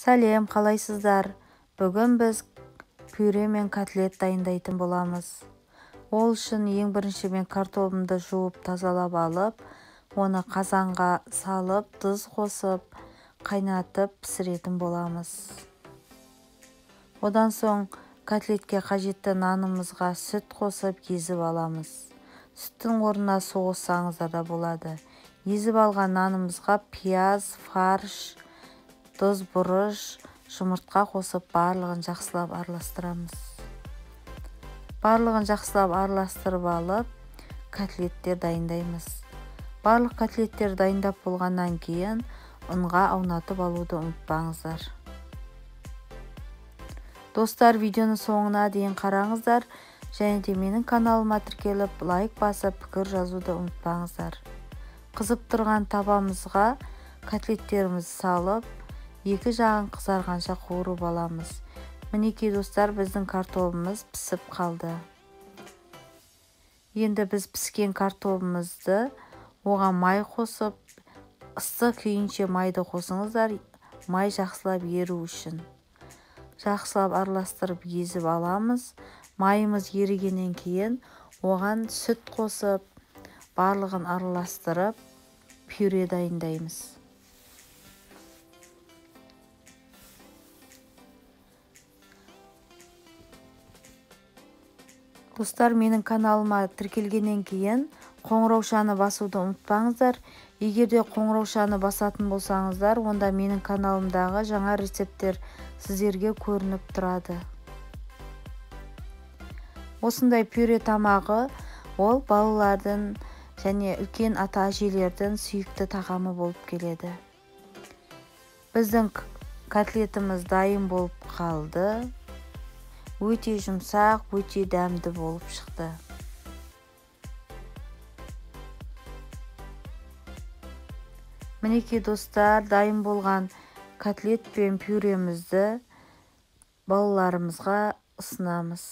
Сәлем, қалайсыздар? Бүгін біз пюре мен котлет дайындайтын боламыз. Ол үшін ең бірінші мен картопымды жуып тазалап алып, оны қазанға салып, тұз қосып, қайнатып пісіретін боламыз. Одан соң котлетке қажетті нанымызға сүт қосып езіп аламыз. Сүттің орнына су қоссаңыздар да болады. Езіп алған нанымызға пияз, фарш, тұз, бұрыш, жұмыртқа қосып барлығын жақсылап араластырамыз. Барлығын жақсылап араластырып алып, котлеттер дайындаймыз. Барлық котлеттер дайындап болғаннан кейін ұнға аунатып алуды ұмытпаңыздар. Достар, видеоны соңына дейін қараңыздар, және де менің каналыма тіркеліп, лайк басып, пікір жазуды ұмытпаңыздар. Қызып тұрған табамызға котлеттерімізді салып, екі жағын қызарғанша қуырып аламыз. Мінекей достар, біздің картопымыз пісіп қалды. Енді біз піскен картопымызды оған май қосып, ыстық күйінше майды қосыңыздар, май жақсылап еру үшін. Жақсылап араластырып езіп аламыз. Майымыз ерігеннен кейін оған сүт қосып, барлығын араластырып, пюре дайындаймыз. Достар, менің каналыма тіркелгеннен кейін қоңыраушаны басуды ұмытпаңыздар. Егерде қоңыраушаны басатын болсаңыздар, онда менің каналымдағы жаңа рецепттер сіздерге көрініп тұрады. Осындай пюре тамағы ол балалардың және үлкен ата-әжелердің сүйікті тағамы болып келеді. Біздің котлетіміз дайын болып қалды. Өте жұмсақ, өте дәмді болып шықты. Мінекей достар, дайын болған котлет пен пюремізді балаларымызға ұсынамыз.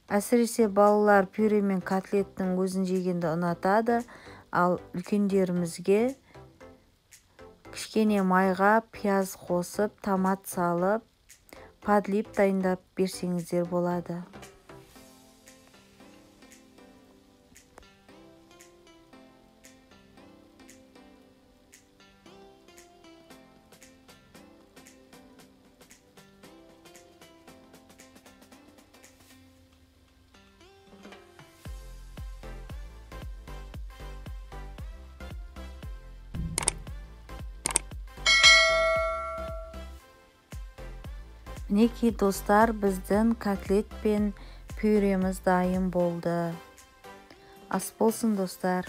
Әсіресе балалар пюре мен котлеттің өзін жегенді ұнатады, ал үлкендерімізге кішкене майға пияз қосып, томат салып, подлив дайындап берсеңіздер болады. Мінекей достар, біздің котлет пен пюреміз дайын болды. Ас болсын достар.